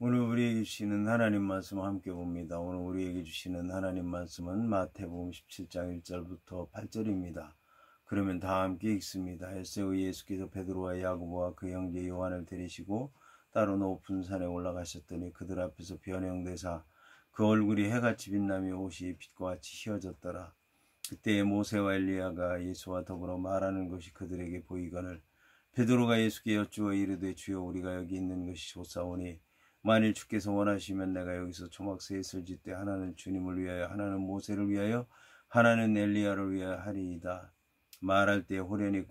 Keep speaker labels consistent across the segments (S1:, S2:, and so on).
S1: 오늘 우리에게 주시는 하나님 말씀 함께 봅니다. 오늘 우리에게 주시는 하나님 말씀은 마태복음 17장 1절부터 8절입니다. 그러면 다 함께 읽습니다. 헬세의 예수께서 베드로와 야고보와 그 형제 요한을 데리시고 따로 높은 산에 올라가셨더니 그들 앞에서 변형되사 그 얼굴이 해같이 빛나며 옷이 빛과 같이 휘어졌더라. 그때에 모세와 엘리야가 예수와 더불어 말하는 것이 그들에게 보이거늘 베드로가 예수께 여쭈어 이르되 주여 우리가 여기 있는 것이 좋사오니 만일 주께서 원하시면 내가 여기서 초막셋을 짓되 하나는 주님을 위하여 하나는 모세를 위하여 하나는 엘리야를 위하여 하리이다. 말할 때 호련히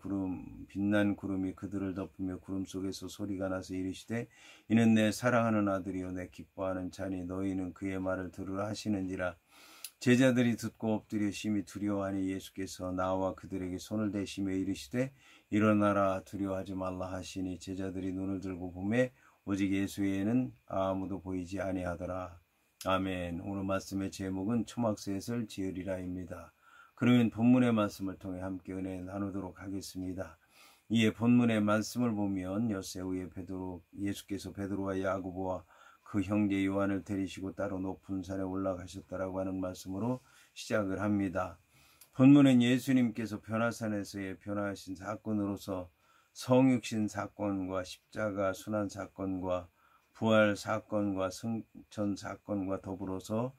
S1: 빛난 구름이 그들을 덮으며 구름 속에서 소리가 나서 이르시되 이는 내 사랑하는 아들이요 내 기뻐하는 자니 너희는 그의 말을 들으라 하시는지라. 제자들이 듣고 엎드려 심히 두려워하니 예수께서 나와 그들에게 손을 대시며 이르시되 일어나라 두려워하지 말라 하시니 제자들이 눈을 들고 보매 오직 예수 외에는 아무도 보이지 아니하더라. 아멘. 오늘 말씀의 제목은 초막셋을 지으리라입니다. 그러면 본문의 말씀을 통해 함께 은혜 나누도록 하겠습니다. 이에 본문의 말씀을 보면 엿새 후에 예수께서 베드로와 야고보와 그 형제 요한을 데리시고 따로 높은 산에 올라가셨다라고 하는 말씀으로 시작을 합니다. 본문은 예수님께서 변화산에서의 변화하신 사건으로서 성육신 사건과 십자가 순환 사건과 부활 사건과 승천 사건과 더불어서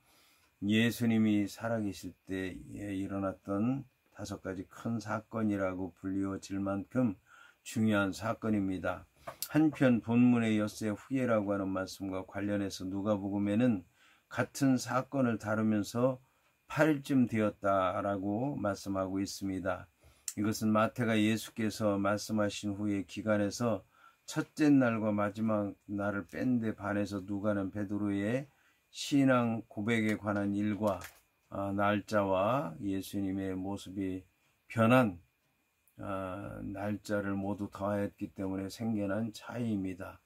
S1: 예수님이 살아계실 때에 일어났던 5가지 큰 사건이라고 불리워질 만큼 중요한 사건입니다. 한편 본문의 엿새 후에라고 하는 말씀과 관련해서 누가복음에는 같은 사건을 다루면서 8일쯤 되었다라고 말씀하고 있습니다. 이것은 마태가 예수께서 말씀하신 후에 기간에서 첫째 날과 마지막 날을 뺀 데 반해서 누가는 베드로의 신앙 고백에 관한 일과 날짜와 예수님의 모습이 변한 날짜를 모두 더하였기 때문에 생겨난 차이입니다.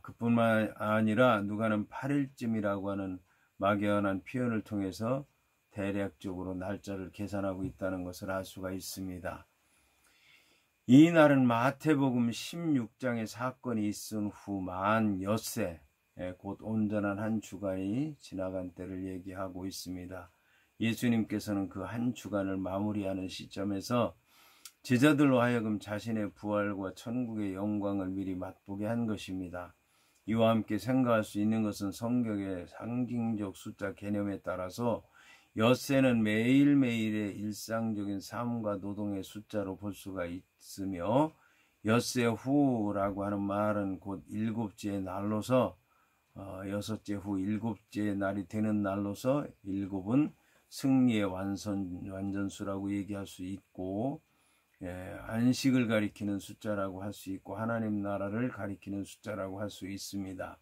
S1: 그뿐만 아니라 누가는 8일쯤이라고 하는 막연한 표현을 통해서 대략적으로 날짜를 계산하고 있다는 것을 알 수가 있습니다. 이 날은 마태복음 16장의 사건이 있은 후 만 엿새 곧 온전한 한 주간이 지나간 때를 얘기하고 있습니다. 예수님께서는 그 한 주간을 마무리하는 시점에서 제자들로 하여금 자신의 부활과 천국의 영광을 미리 맛보게 한 것입니다. 이와 함께 생각할 수 있는 것은 성경의 상징적 숫자 개념에 따라서 엿새는 매일매일의 일상적인 삶과 노동의 숫자로 볼 수가 있으며 엿새 후라고 하는 말은 곧 7째 날로서 6째 후 7째 날이 되는 날로서 7은 승리의 완전수라고 얘기할 수 있고 안식을 가리키는 숫자라고 할 수 있고 하나님 나라를 가리키는 숫자라고 할 수 있습니다.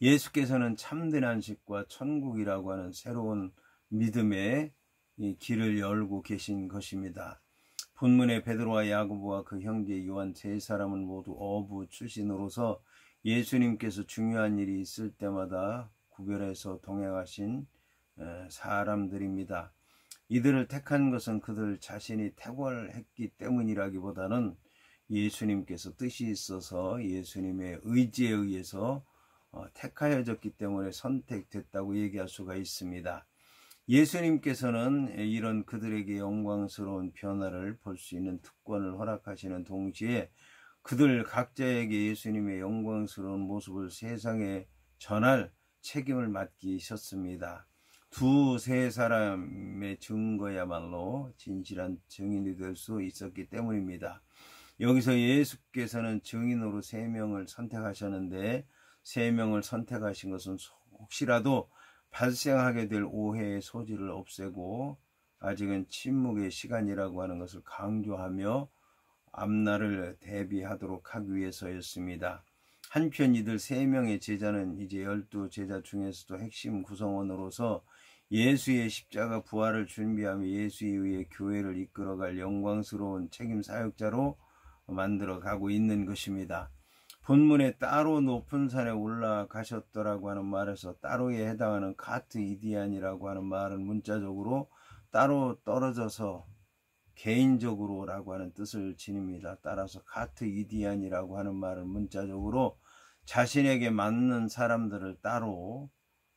S1: 예수께서는 참된 안식과 천국이라고 하는 새로운 믿음의 길을 열고 계신 것입니다. 본문의 베드로와 야고보와 그 형제 요한 세 사람은 모두 어부 출신으로서 예수님께서 중요한 일이 있을 때마다 구별해서 동행하신 사람들입니다. 이들을 택한 것은 그들 자신이 탁월했기 때문이라기보다는 예수님께서 뜻이 있어서 예수님의 의지에 의해서 택하여졌기 때문에 선택됐다고 얘기할 수가 있습니다. 예수님께서는 이런 그들에게 영광스러운 변화를 볼 수 있는 특권을 허락하시는 동시에 그들 각자에게 예수님의 영광스러운 모습을 세상에 전할 책임을 맡기셨습니다. 2-3 사람의 증거야말로 진실한 증인이 될 수 있었기 때문입니다. 여기서 예수께서는 증인으로 3명을 선택하셨는데 3명을 선택하신 것은 혹시라도 발생하게 될 오해의 소지를 없애고 아직은 침묵의 시간이라고 하는 것을 강조하며 앞날을 대비하도록 하기 위해서였습니다. 한편 이들 3명의 제자는 이제 12제자 중에서도 핵심 구성원으로서 예수의 십자가 부활을 준비하며 예수에 의해 교회를 이끌어갈 영광스러운 책임 사역자로 만들어가고 있는 것입니다. 본문에 따로 높은 산에 올라가셨더라고 하는 말에서 따로에 해당하는 카트 이디안이라고 하는 말은 문자적으로 따로 떨어져서 개인적으로라고 하는 뜻을 지닙니다. 따라서 카트 이디안이라고 하는 말은 문자적으로 자신에게 맞는 사람들을 따로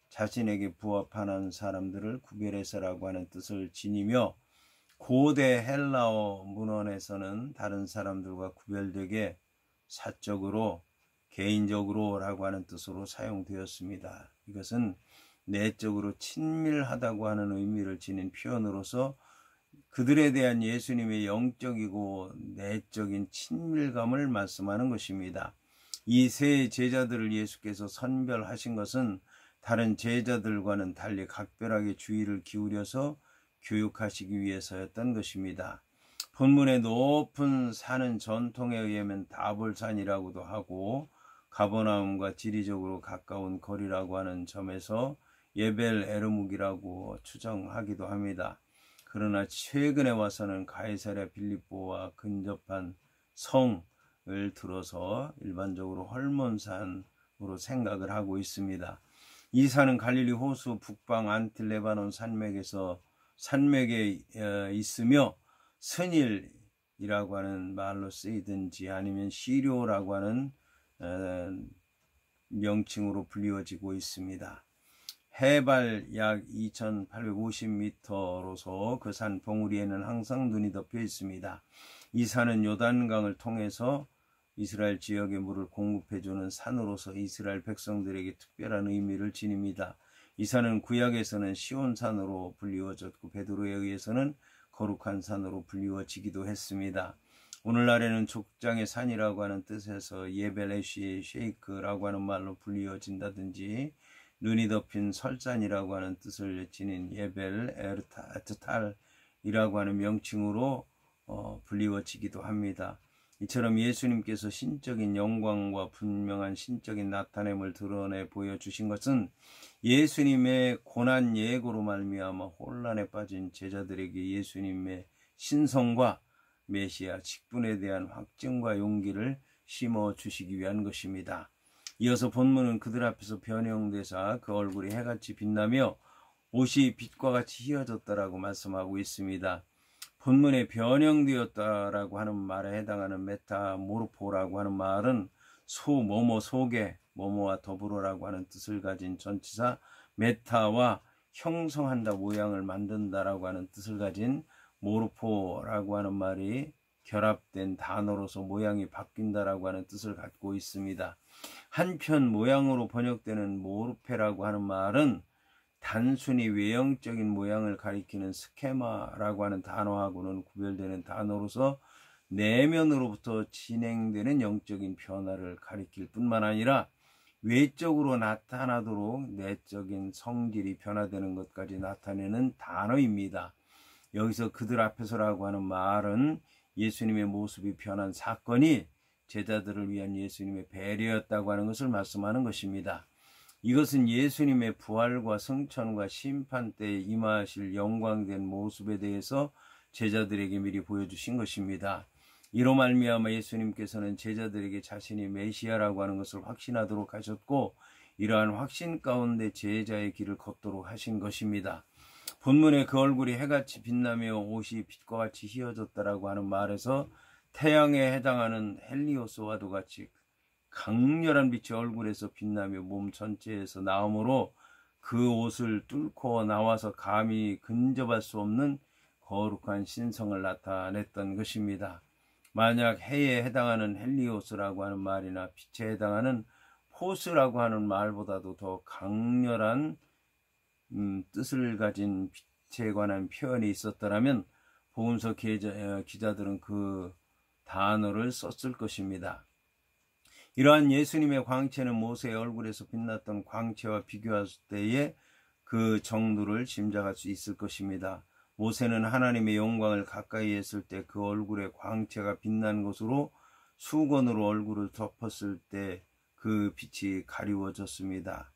S1: 자신에게 부합하는 사람들을 구별해서라고 하는 뜻을 지니며 고대 헬라어 문헌에서는 다른 사람들과 구별되게 사적으로 개인적으로 라고 하는 뜻으로 사용되었습니다. 이것은 내적으로 친밀하다고 하는 의미를 지닌 표현으로서 그들에 대한 예수님의 영적이고 내적인 친밀감을 말씀하는 것입니다. 이 세 제자들을 예수께서 선별하신 것은 다른 제자들과는 달리 각별하게 주의를 기울여서 교육하시기 위해서였던 것입니다. 본문의 높은 산은 전통에 의하면 다볼산이라고도 하고 가버나움과 지리적으로 가까운 거리라고 하는 점에서 예벨 에르묵이라고 추정하기도 합니다. 그러나 최근에 와서는 가이사랴 빌립보와 근접한 성을 들어서 일반적으로 헐몬산으로 생각을 하고 있습니다. 이 산은 갈릴리 호수 북방 안틸레바논 산맥에 있으며 스닐이라고 하는 말로 쓰이든지 아니면 시료라고 하는 명칭으로 불리워지고 있습니다. 해발 약 2850m로서 그 산 봉우리에는 항상 눈이 덮여 있습니다. 이 산은 요단강을 통해서 이스라엘 지역의 물을 공급해주는 산으로서 이스라엘 백성들에게 특별한 의미를 지닙니다. 이 산은 구약에서는 시온산으로 불리워졌고 베드로에 의해서는 거룩한 산으로 불리워지기도 했습니다. 오늘날에는 족장의 산이라고 하는 뜻에서 예벨레시 쉐이크라고 하는 말로 불리워진다든지 눈이 덮인 설산이라고 하는 뜻을 지닌 예벨 에르타탈이라고 하는 명칭으로 불리워지기도 합니다. 이처럼 예수님께서 신적인 영광과 분명한 신적인 나타냄을 드러내 보여주신 것은 예수님의 고난 예고로 말미암아 혼란에 빠진 제자들에게 예수님의 신성과 메시아 직분에 대한 확증과 용기를 심어주시기 위한 것입니다. 이어서 본문은 그들 앞에서 변형되사 그 얼굴이 해같이 빛나며 옷이 빛과 같이 휘어졌다라고 말씀하고 있습니다. 본문에 변형되었다라고 하는 말에 해당하는 메타모르포라고 하는 말은 뭐뭐 속에 뭐뭐와 더불어라고 하는 뜻을 가진 전치사 메타와 형성한다, 모양을 만든다라고 하는 뜻을 가진 모르포라고 하는 말이 결합된 단어로서 모양이 바뀐다라고 하는 뜻을 갖고 있습니다. 한편 모양으로 번역되는 모르페라고 하는 말은 단순히 외형적인 모양을 가리키는 스케마라고 하는 단어하고는 구별되는 단어로서 내면으로부터 진행되는 영적인 변화를 가리킬 뿐만 아니라 외적으로 나타나도록 내적인 성질이 변화되는 것까지 나타내는 단어입니다. 여기서 그들 앞에서라고 하는 말은 예수님의 모습이 변한 사건이 제자들을 위한 예수님의 배려였다고 하는 것을 말씀하는 것입니다. 이것은 예수님의 부활과 승천과 심판 때에 임하실 영광된 모습에 대해서 제자들에게 미리 보여주신 것입니다. 이로 말미암아 예수님께서는 제자들에게 자신이 메시아라고 하는 것을 확신하도록 하셨고 이러한 확신 가운데 제자의 길을 걷도록 하신 것입니다. 본문에 그 얼굴이 해같이 빛나며 옷이 빛과 같이 휘어졌다라고 하는 말에서 태양에 해당하는 헬리오스와도 같이 강렬한 빛이 얼굴에서 빛나며 몸 전체에서 나오므로 그 옷을 뚫고 나와서 감히 근접할 수 없는 거룩한 신성을 나타냈던 것입니다. 만약 해에 해당하는 헬리오스라고 하는 말이나 빛에 해당하는 포스라고 하는 말보다도 더 강렬한 뜻을 가진 빛에 관한 표현이 있었더라면 복음서 기자들은 그 단어를 썼을 것입니다. 이러한 예수님의 광채는 모세의 얼굴에서 빛났던 광채와 비교할 때에 그 정도를 짐작할 수 있을 것입니다. 모세는 하나님의 영광을 가까이 했을 때 그 얼굴의 광채가 빛난 것으로 수건으로 얼굴을 덮었을 때 그 빛이 가리워졌습니다.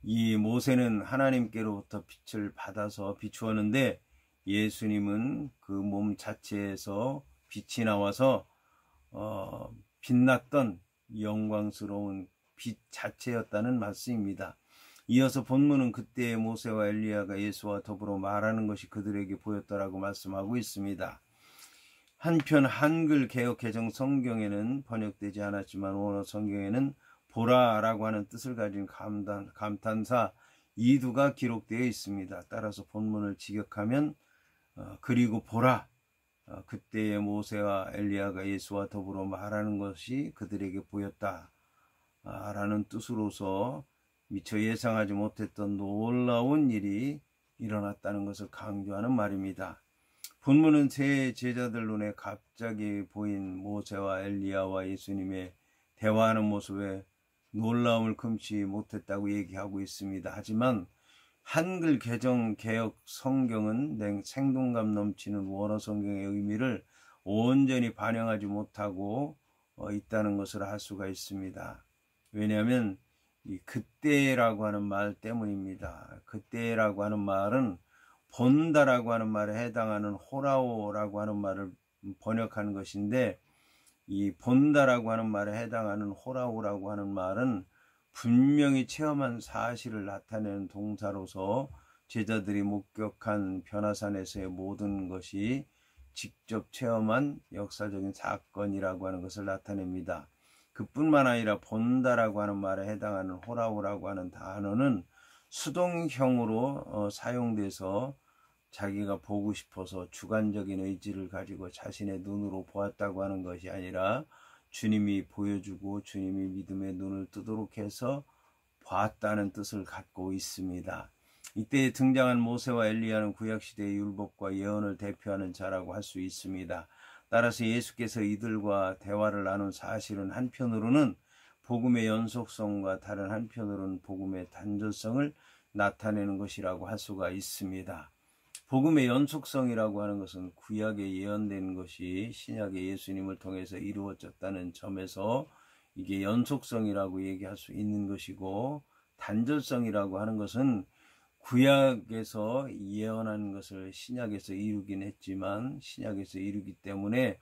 S1: 이 모세는 하나님께로부터 빛을 받아서 비추었는데 예수님은 그 몸 자체에서 빛이 나와서 빛났던 영광스러운 빛 자체였다는 말씀입니다. 이어서 본문은 그때의 모세와 엘리야가 예수와 더불어 말하는 것이 그들에게 보였다라고 말씀하고 있습니다. 한편 한글 개역 개정 성경에는 번역되지 않았지만 원어 성경에는 보라라고 하는 뜻을 가진 감탄사 이두가 기록되어 있습니다. 따라서 본문을 직역하면 그리고 보라, 그때의 모세와 엘리야가 예수와 더불어 말하는 것이 그들에게 보였다 라는 뜻으로서 미처 예상하지 못했던 놀라운 일이 일어났다는 것을 강조하는 말입니다. 본문은 세 제자들 눈에 갑자기 보인 모세와 엘리야와 예수님의 대화하는 모습에 놀라움을 금치 못했다고 얘기하고 있습니다. 하지만 한글 개정 개역 성경은 생동감 넘치는 원어 성경의 의미를 온전히 반영하지 못하고 있다는 것을 알 수가 있습니다. 왜냐하면 이 그때라고 하는 말 때문입니다. 그때라고 하는 말은 본다라고 하는 말에 해당하는 호라오라고 하는 말을 번역하는 것인데, 이 본다라고 하는 말에 해당하는 호라오라고 하는 말은 분명히 체험한 사실을 나타내는 동사로서 제자들이 목격한 변화산에서의 모든 것이 직접 체험한 역사적인 사건이라고 하는 것을 나타냅니다. 그뿐만 아니라 본다라고 하는 말에 해당하는 호라오라고 하는 단어는 수동형으로 사용돼서 자기가 보고 싶어서 주관적인 의지를 가지고 자신의 눈으로 보았다고 하는 것이 아니라 주님이 보여주고 주님이 믿음의 눈을 뜨도록 해서 봤다는 뜻을 갖고 있습니다. 이때 등장한 모세와 엘리야는 구약시대의 율법과 예언을 대표하는 자라고 할 수 있습니다. 따라서 예수께서 이들과 대화를 나눈 사실은 한편으로는 복음의 연속성과 다른 한편으로는 복음의 단절성을 나타내는 것이라고 할 수가 있습니다. 복음의 연속성이라고 하는 것은 구약에 예언된 것이 신약의 예수님을 통해서 이루어졌다는 점에서 이게 연속성이라고 얘기할 수 있는 것이고, 단절성이라고 하는 것은 구약에서 예언한 것을 신약에서 이루긴 했지만 신약에서 이루기 때문에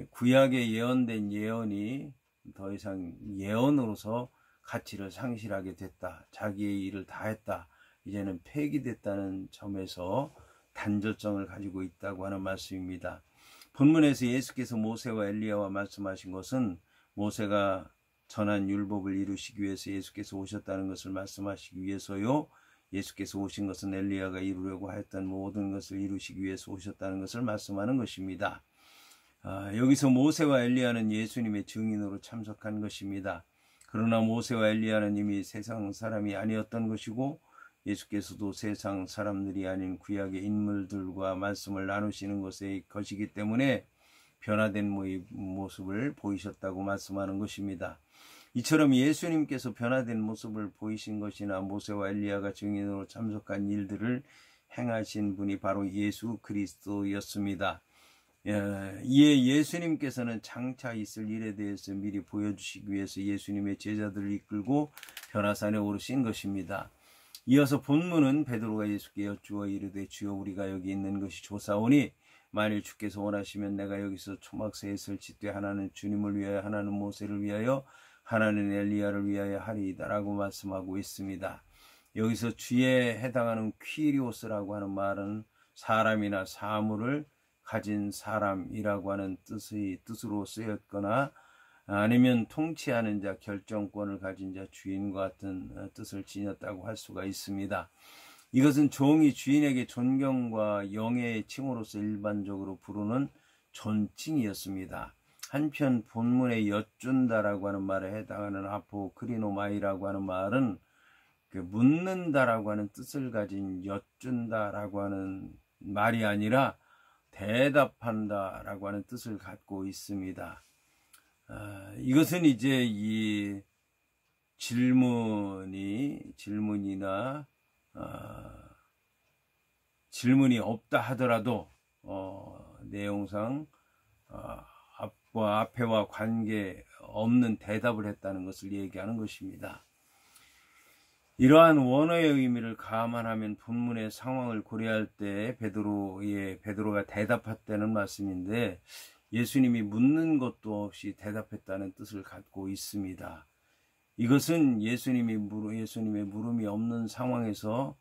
S1: 구약에 예언된 예언이 더 이상 예언으로서 가치를 상실하게 됐다. 자기의 일을 다 했다. 이제는 폐기됐다는 점에서 단절성을 가지고 있다고 하는 말씀입니다. 본문에서 예수께서 모세와 엘리야와 말씀하신 것은 모세가 전한 율법을 이루시기 위해서 예수께서 오셨다는 것을 말씀하시기 위해서요, 예수께서 오신 것은 엘리야가 이루려고 하였던 모든 것을 이루시기 위해서 오셨다는 것을 말씀하는 것입니다. 여기서 모세와 엘리야는 예수님의 증인으로 참석한 것입니다. 그러나 모세와 엘리야는 이미 세상 사람이 아니었던 것이고, 예수께서도 세상 사람들이 아닌 구약의 인물들과 말씀을 나누시는 것이기 때문에 변화된 모습을 보이셨다고 말씀하는 것입니다. 이처럼 예수님께서 변화된 모습을 보이신 것이나 모세와 엘리야가 증인으로 참석한 일들을 행하신 분이 바로 예수 그리스도였습니다. 이에 예수님께서는 장차 있을 일에 대해서 미리 보여주시기 위해서 예수님의 제자들을 이끌고 변화산에 오르신 것입니다. 이어서 본문은 베드로가 예수께 여쭈어 이르되 주여 우리가 여기 있는 것이 좋사오니 만일 주께서 원하시면 내가 여기서 초막새에 설치되 하나는 주님을 위하여 하나는 모세를 위하여 하나는 엘리야를 위하여 하리이다 라고 말씀하고 있습니다. 여기서 주에 해당하는 퀴리오스라고 하는 말은 사람이나 사물을 가진 사람이라고 하는 뜻으로 쓰였거나 아니면 통치하는 자, 결정권을 가진 자, 주인과 같은 뜻을 지녔다고 할 수가 있습니다. 이것은 종이 주인에게 존경과 영예의 칭호로서 일반적으로 부르는 존칭이었습니다. 한편 본문에 엿준다라고 하는 말에 해당하는 아포크리노마이라고 하는 말은 묻는다라고 하는 뜻을 가진 엿준다라고 하는 말이 아니라 대답한다라고 하는 뜻을 갖고 있습니다. 이것은 이제 이 질문이나 질문이 없다 하더라도 내용상 앞에와 관계 없는 대답을 했다는 것을 얘기하는 것입니다. 이러한 원어의 의미를 감안하면 본문의 상황을 고려할 때 베드로가 대답했다는 말씀인데, 예수님이 묻는 것도 없이 대답했다는 뜻을 갖고 있습니다. 이것은 예수님의 물음이 없는 상황에서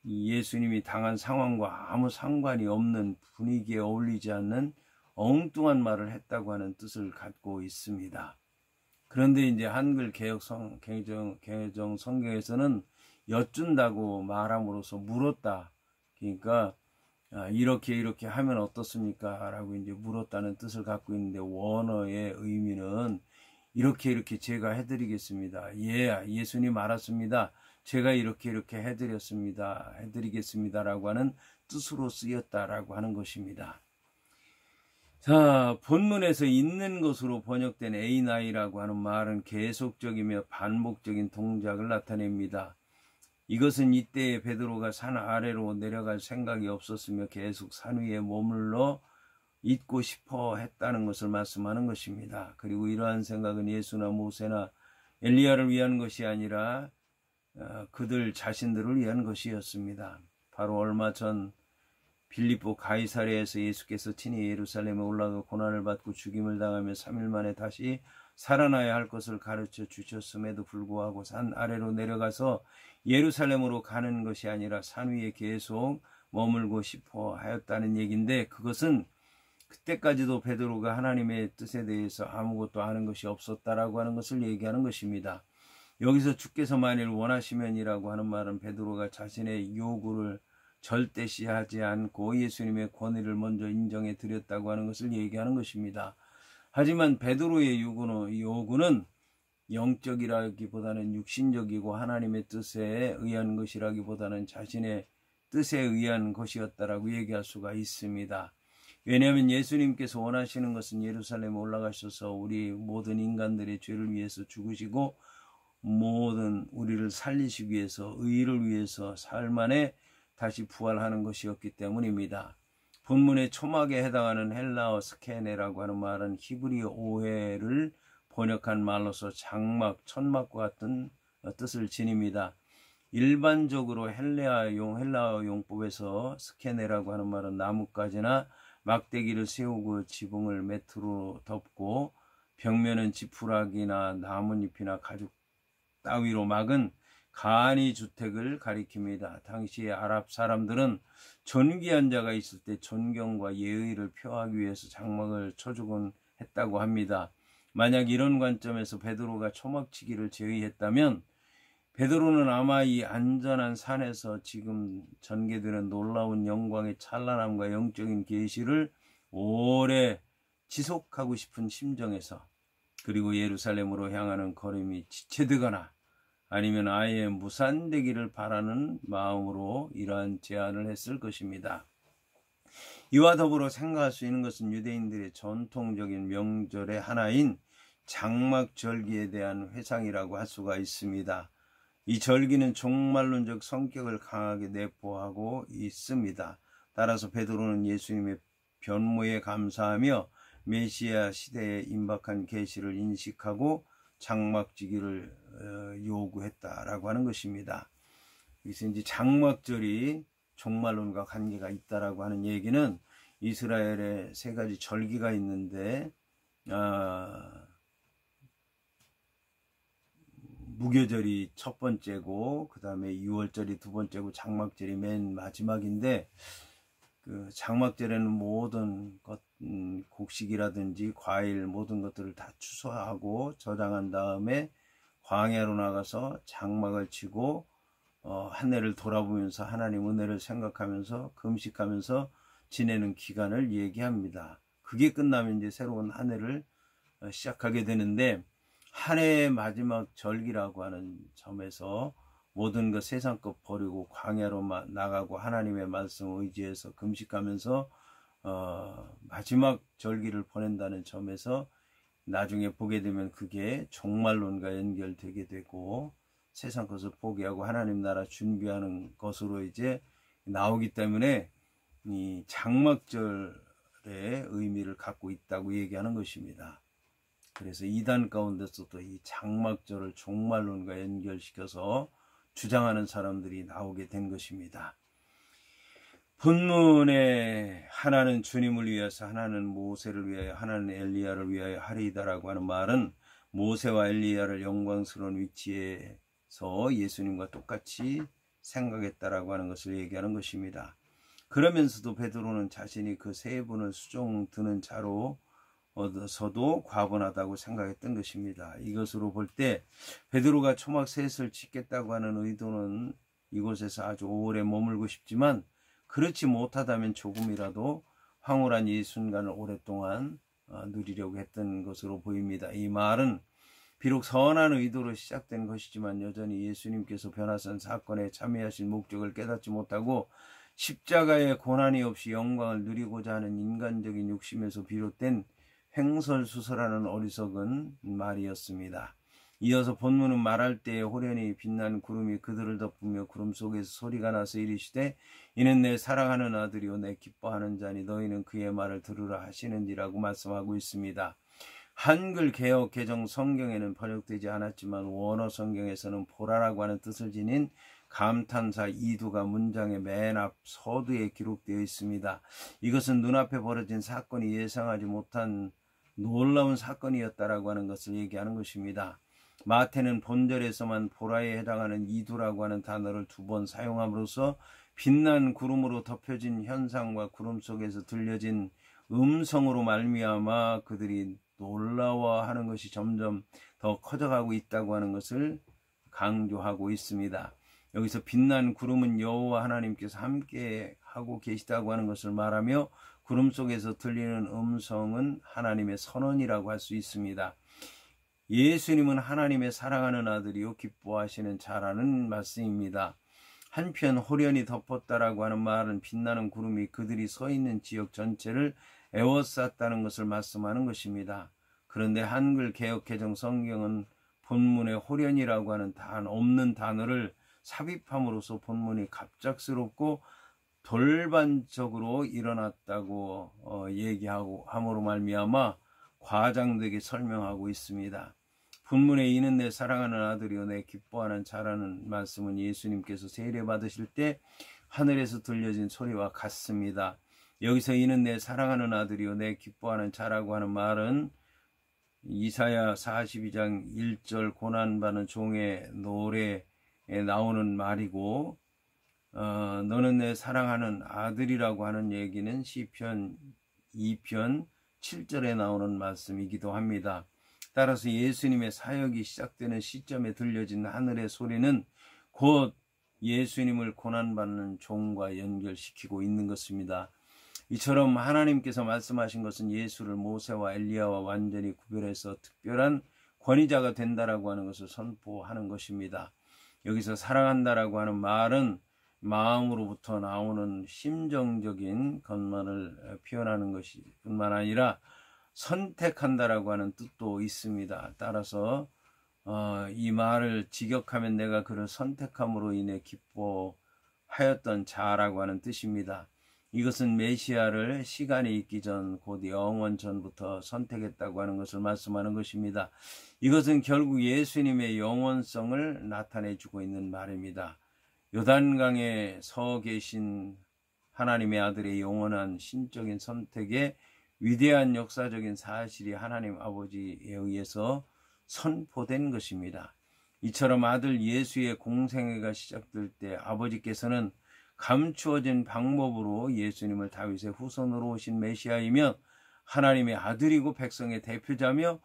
S1: 예수님이 당한 상황과 아무 상관이 없는, 분위기에 어울리지 않는 엉뚱한 말을 했다고 하는 뜻을 갖고 있습니다. 그런데 이제 한글 개정 성경에서는 여쭌다고 말함으로써 물었다. 그러니까 이렇게 하면 어떻습니까? 라고 이제 물었다는 뜻을 갖고 있는데, 원어의 의미는 이렇게 제가 해드리겠습니다. 예, 예수님 알았습니다. 제가 이렇게 해드리겠습니다. 라고 하는 뜻으로 쓰였다라고 하는 것입니다. 자, 본문에서 있는 것으로 번역된 에이나이라고 하는 말은 계속적이며 반복적인 동작을 나타냅니다. 이것은 이때에 베드로가 산 아래로 내려갈 생각이 없었으며 계속 산 위에 머물러 있고 싶어 했다는 것을 말씀하는 것입니다. 그리고 이러한 생각은 예수나 모세나 엘리야를 위한 것이 아니라 그들 자신들을 위한 것이었습니다. 바로 얼마 전 빌립보 가이사랴에서 예수께서 친히 예루살렘에 올라가 고난을 받고 죽임을 당하며 3일 만에 다시 살아나야 할 것을 가르쳐 주셨음에도 불구하고 산 아래로 내려가서 예루살렘으로 가는 것이 아니라 산 위에 계속 머물고 싶어 하였다는 얘기인데, 그것은 그때까지도 베드로가 하나님의 뜻에 대해서 아무것도 아는 것이 없었다라고 하는 것을 얘기하는 것입니다. 여기서 주께서 만일 원하시면이라고 하는 말은 베드로가 자신의 요구를 절대시하지 않고 예수님의 권위를 먼저 인정해 드렸다고 하는 것을 얘기하는 것입니다. 하지만 베드로의 요구는 영적이라기보다는 육신적이고 하나님의 뜻에 의한 것이라기보다는 자신의 뜻에 의한 것이었다라고 얘기할 수가 있습니다. 왜냐하면 예수님께서 원하시는 것은 예루살렘에 올라가셔서 우리 모든 인간들의 죄를 위해서 죽으시고 모든 우리를 살리시기 위해서, 의를 위해서 삶 안에 다시 부활하는 것이었기 때문입니다. 본문의 초막에 해당하는 헬라어 스케네라고 하는 말은 히브리어 오해를 번역한 말로서 장막, 천막과 같은 뜻을 지닙니다. 일반적으로 헬라어 용법에서 스케네라고 하는 말은 나뭇가지나 막대기를 세우고 지붕을 매트로 덮고 벽면은 지푸라기나 나뭇잎이나 가죽 따위로 막은 간이 주택을 가리킵니다. 당시의 아랍 사람들은 존귀한 자가 있을 때 존경과 예의를 표하기 위해서 장막을 쳐주곤 했다고 합니다. 만약 이런 관점에서 베드로가 초막치기를 제의했다면 베드로는 아마 이 안전한 산에서 지금 전개되는 놀라운 영광의 찬란함과 영적인 계시를 오래 지속하고 싶은 심정에서, 그리고 예루살렘으로 향하는 걸음이 지체되거나 아니면 아예 무산되기를 바라는 마음으로 이러한 제안을 했을 것입니다. 이와 더불어 생각할 수 있는 것은 유대인들의 전통적인 명절의 하나인 장막절기에 대한 회상이라고 할 수가 있습니다. 이 절기는 종말론적 성격을 강하게 내포하고 있습니다. 따라서 베드로는 예수님의 변모에 감사하며 메시아 시대에 임박한 계시를 인식하고 장막지기를 요구했다라고 하는 것입니다. 여기서 이제 장막절이 종말론과 관계가 있다라고 하는 얘기는 이스라엘에 세 가지 절기가 있는데 무교절이 첫 번째고 그 다음에 유월절이 두 번째고 장막절이 맨 마지막인데, 그 장막절에는 모든 것, 곡식이라든지 과일 모든 것들을 다 추수하고 저장한 다음에 광야로 나가서 장막을 치고 한 해를 돌아보면서 하나님 은혜를 생각하면서 금식하면서 지내는 기간을 얘기합니다. 그게 끝나면 이제 새로운 한 해를 시작하게 되는데, 한 해의 마지막 절기라고 하는 점에서 모든 것 세상 것 버리고 광야로 나가고 하나님의 말씀을 의지해서 금식하면서 마지막 절기를 보낸다는 점에서 나중에 보게 되면 그게 종말론과 연결되게 되고 세상 것을 포기하고 하나님 나라 준비하는 것으로 이제 나오기 때문에 이 장막절의 의미를 갖고 있다고 얘기하는 것입니다. 그래서 이단 가운데서도 이 장막절을 종말론과 연결시켜서 주장하는 사람들이 나오게 된 것입니다. 본문에 하나는 주님을 위해서, 하나는 모세를 위하여, 하나는 엘리야를 위하여 하리이다라고 하는 말은 모세와 엘리야를 영광스러운 위치에서 예수님과 똑같이 생각했다라고 하는 것을 얘기하는 것입니다. 그러면서도 베드로는 자신이 그 세 분을 수종 드는 자로 얻어서도 과분하다고 생각했던 것입니다. 이것으로 볼 때 베드로가 초막 셋을 짓겠다고 하는 의도는 이곳에서 아주 오래 머물고 싶지만 그렇지 못하다면 조금이라도 황홀한 이 순간을 오랫동안 누리려고 했던 것으로 보입니다. 이 말은 비록 선한 의도로 시작된 것이지만 여전히 예수님께서 변화산 사건에 참여하실 목적을 깨닫지 못하고 십자가의 고난이 없이 영광을 누리고자 하는 인간적인 욕심에서 비롯된 횡설수설하는 어리석은 말이었습니다. 이어서 본문은 말할 때에 호련히 빛난 구름이 그들을 덮으며 구름 속에서 소리가 나서 이르시되 이는 내 사랑하는 아들이요 내 기뻐하는 자니 너희는 그의 말을 들으라 하시는지라고 말씀하고 있습니다. 한글 개역 개정 성경에는 번역되지 않았지만 원어 성경에서는 보라라고 하는 뜻을 지닌 감탄사 이두가 문장의 맨 앞 서두에 기록되어 있습니다. 이것은 눈앞에 벌어진 사건이 예상하지 못한 놀라운 사건이었다라고 하는 것을 얘기하는 것입니다. 마태는 본절에서만 보라에 해당하는 이두라고 하는 단어를 2번 사용함으로써 빛난 구름으로 덮여진 현상과 구름 속에서 들려진 음성으로 말미암아 그들이 놀라워하는 것이 점점 더 커져가고 있다고 하는 것을 강조하고 있습니다. 여기서 빛난 구름은 여호와 하나님께서 함께 하고 계시다고 하는 것을 말하며 구름 속에서 들리는 음성은 하나님의 선언이라고 할 수 있습니다. 예수님은 하나님의 사랑하는 아들이요 기뻐하시는 자라는 말씀입니다. 한편 호련히 덮었다라고 하는 말은 빛나는 구름이 그들이 서 있는 지역 전체를 에워쌌다는 것을 말씀하는 것입니다. 그런데 한글 개역 개정 성경은 본문에 호련이라고 하는 없는 단어를 삽입함으로써 본문이 갑작스럽고 돌반적으로 일어났다고 얘기하고 함으로 말미암아 과장되게 설명하고 있습니다. 본문에 이는 내 사랑하는 아들이요 내 기뻐하는 자라는 말씀은 예수님께서 세례 받으실 때 하늘에서 들려진 소리와 같습니다. 여기서 이는 내 사랑하는 아들이요 내 기뻐하는 자라고 하는 말은 이사야 42장 1절 고난받는 종의 노래에 나오는 말이고 너는 내 사랑하는 아들이라고 하는 얘기는 시편 2편 7절에 나오는 말씀이기도 합니다. 따라서 예수님의 사역이 시작되는 시점에 들려진 하늘의 소리는 곧 예수님을 고난받는 종과 연결시키고 있는 것입니다. 이처럼 하나님께서 말씀하신 것은 예수를 모세와 엘리야와 완전히 구별해서 특별한 권위자가 된다라고 하는 것을 선포하는 것입니다. 여기서 사랑한다라고 하는 말은 마음으로부터 나오는 심정적인 것만을 표현하는 것이 뿐만 아니라 선택한다라고 하는 뜻도 있습니다. 따라서 이 말을 직역하면 내가 그를 선택함으로 인해 기뻐하였던 자라고 하는 뜻입니다. 이것은 메시아를 시간이 있기 전 곧 영원 전부터 선택했다고 하는 것을 말씀하는 것입니다. 이것은 결국 예수님의 영원성을 나타내주고 있는 말입니다. 요단강에 서 계신 하나님의 아들의 영원한 신적인 선택의 위대한 역사적인 사실이 하나님 아버지에 의해서 선포된 것입니다. 이처럼 아들 예수의 공생애가 시작될 때 아버지께서는 감추어진 방법으로 예수님을 다윗의 후손으로 오신 메시아이며 하나님의 아들이고 백성의 대표자며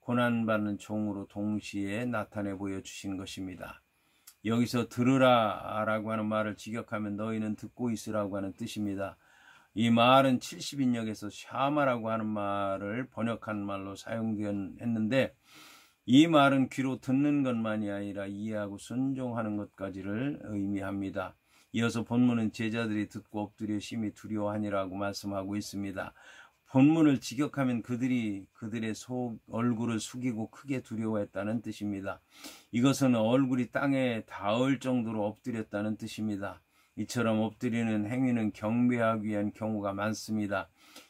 S1: 고난받는 종으로 동시에 나타내 보여주신 것입니다. 여기서 들으라 라고 하는 말을 직역하면 너희는 듣고 있으라고 하는 뜻입니다. 이 말은 70인역에서 샤마라고 하는 말을 번역한 말로 사용되었는데 이 말은 귀로 듣는 것만이 아니라 이해하고 순종하는 것까지를 의미합니다. 이어서 본문은 제자들이 듣고 엎드려 심히 두려워하니라고 말씀하고 있습니다. 본문을 직역하면 그들이 그들의 얼굴을 숙이고 크게 두려워했다는 뜻입니다. 이것은 얼굴이 땅에 닿을 정도로 엎드렸다는 뜻입니다. 이처럼 엎드리는 행위는 경배하기 위한 경우가 많습니다.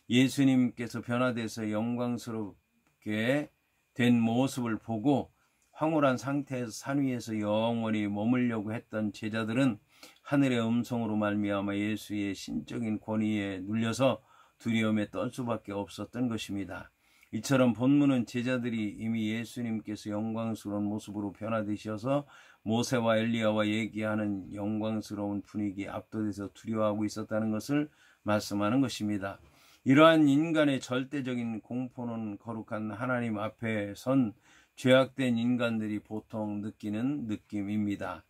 S1: 예수님께서 변화돼서 영광스럽게 된 모습을 보고 황홀한 상태에서 산 위에서 영원히 머물려고 했던 제자들은 하늘의 음성으로 말미암아 예수의 신적인 권위에 눌려서 두려움에 떨 수밖에 없었던 것입니다. 이처럼 본문은 제자들이 이미 예수님께서 영광스러운 모습으로 변화되셔서 모세와 엘리야와 얘기하는 영광스러운 분위기에 압도돼서 두려워하고 있었다는 것을 말씀하는 것입니다. 이러한 인간의 절대적인 공포는 거룩한 하나님 앞에 선 죄악된 인간들이 보통 느끼는 느낌입니다.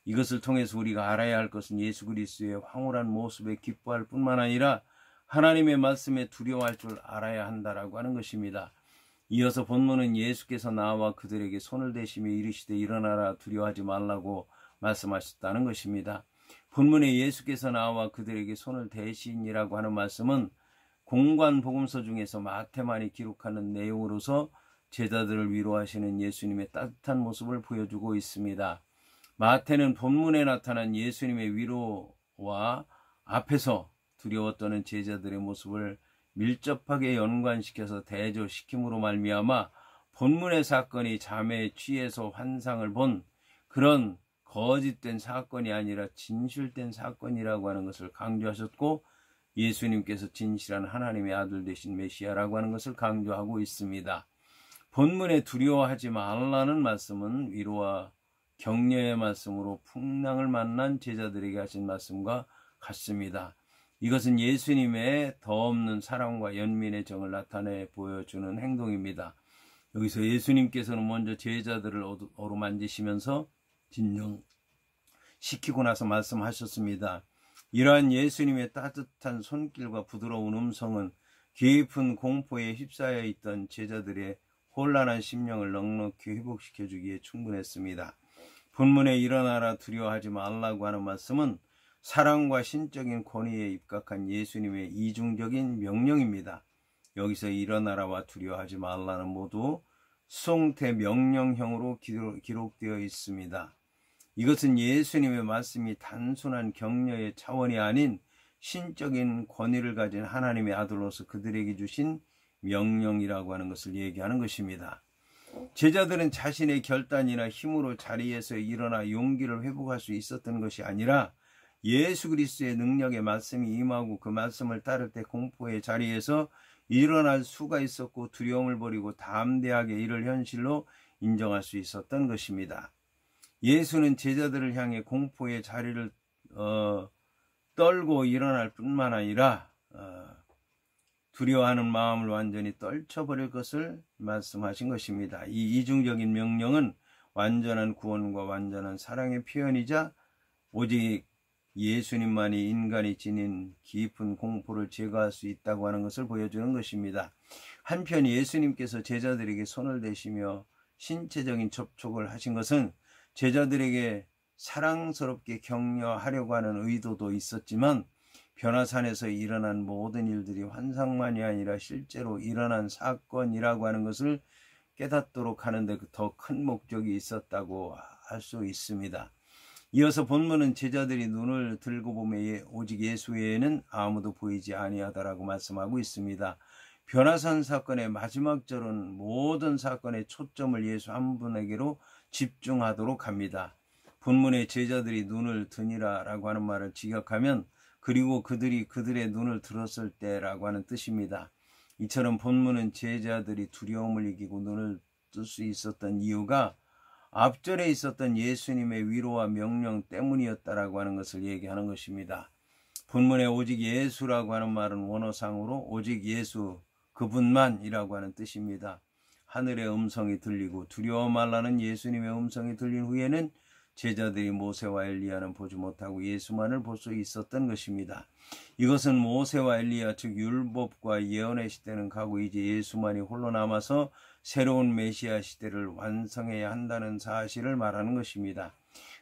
S1: 이것을 통해서 우리가 알아야 할 것은 예수 그리스도의 황홀한 모습에 기뻐할 뿐만 아니라 하나님의 말씀에 두려워할 줄 알아야 한다라고 하는 것입니다. 이어서 본문은 예수께서 나와 그들에게 손을 대시며 이르시되 일어나라 두려워하지 말라고 말씀하셨다는 것입니다. 본문에 예수께서 나와 그들에게 손을 대시니라고 하는 말씀은 공관 복음서 중에서 마태만이 기록하는 내용으로서 제자들을 위로하시는 예수님의 따뜻한 모습을 보여주고 있습니다. 마태는 본문에 나타난 예수님의 위로와 앞에서 두려워 떠는 제자들의 모습을 밀접하게 연관시켜서 대조시킴으로 말미암아 본문의 사건이 잠에 취해서 환상을 본 그런 거짓된 사건이 아니라 진실된 사건이라고 하는 것을 강조하셨고, 예수님께서 진실한 하나님의 아들 되신 메시아라고 하는 것을 강조하고 있습니다. 본문에 두려워하지 말라는 말씀은 위로와 격려의 말씀으로 풍랑을 만난 제자들에게 하신 말씀과 같습니다. 이것은 예수님의 더없는 사랑과 연민의 정을 나타내 보여주는 행동입니다. 여기서 예수님께서는 먼저 제자들을 어루만지시면서 진정시키고 나서 말씀하셨습니다. 이러한 예수님의 따뜻한 손길과 부드러운 음성은 깊은 공포에 휩싸여 있던 제자들의 혼란한 심령을 넉넉히 회복시켜주기에 충분했습니다. 본문에 일어나라 두려워하지 말라고 하는 말씀은 사랑과 신적인 권위에 입각한 예수님의 이중적인 명령입니다. 여기서 일어나라와 두려워하지 말라는 모두 수동태 명령형으로 기록되어 있습니다. 이것은 예수님의 말씀이 단순한 격려의 차원이 아닌 신적인 권위를 가진 하나님의 아들로서 그들에게 주신 명령이라고 하는 것을 얘기하는 것입니다. 제자들은 자신의 결단이나 힘으로 자리에서 일어나 용기를 회복할 수 있었던 것이 아니라 예수 그리스도의 능력의 말씀이 임하고 그 말씀을 따를 때 공포의 자리에서 일어날 수가 있었고 두려움을 버리고 담대하게 이를 현실로 인정할 수 있었던 것입니다. 예수는 제자들을 향해 공포의 자리를 떨고 일어날 뿐만 아니라 두려워하는 마음을 완전히 떨쳐버릴 것을 말씀하신 것입니다. 이 이중적인 명령은 완전한 구원과 완전한 사랑의 표현이자 오직 예수님만이 인간이 지닌 깊은 공포를 제거할 수 있다고 하는 것을 보여주는 것입니다. 한편 예수님께서 제자들에게 손을 대시며 신체적인 접촉을 하신 것은 제자들에게 사랑스럽게 격려하려고 하는 의도도 있었지만 변화산에서 일어난 모든 일들이 환상만이 아니라 실제로 일어난 사건이라고 하는 것을 깨닫도록 하는데 더 큰 목적이 있었다고 할 수 있습니다. 이어서 본문은 제자들이 눈을 들고 보매 오직 예수 외에는 아무도 보이지 아니하다라고 말씀하고 있습니다. 변화산 사건의 마지막 절은 모든 사건의 초점을 예수 한 분에게로 집중하도록 합니다. 본문의 제자들이 눈을 드니라라고 하는 말을 직역하면 그리고 그들이 그들의 눈을 들었을 때라고 하는 뜻입니다. 이처럼 본문은 제자들이 두려움을 이기고 눈을 뜰 수 있었던 이유가 앞절에 있었던 예수님의 위로와 명령 때문이었다라고 하는 것을 얘기하는 것입니다. 본문에 오직 예수라고 하는 말은 원어상으로 오직 예수 그분만이라고 하는 뜻입니다. 하늘의 음성이 들리고 두려워 말라는 예수님의 음성이 들린 후에는 제자들이 모세와 엘리야는 보지 못하고 예수만을 볼 수 있었던 것입니다. 이것은 모세와 엘리야 즉 율법과 예언의 시대는 가고 이제 예수만이 홀로 남아서 새로운 메시아 시대를 완성해야 한다는 사실을 말하는 것입니다.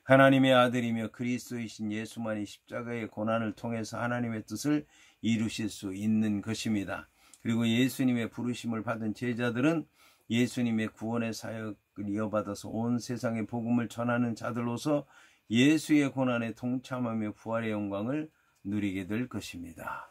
S1: 하나님의 아들이며 그리스도이신 예수만이 십자가의 고난을 통해서 하나님의 뜻을 이루실 수 있는 것입니다. 그리고 예수님의 부르심을 받은 제자들은 예수님의 구원의 사역을 이어받아서 온 세상에 복음을 전하는 자들로서 예수의 고난에 동참하며 부활의 영광을 누리게 될 것입니다.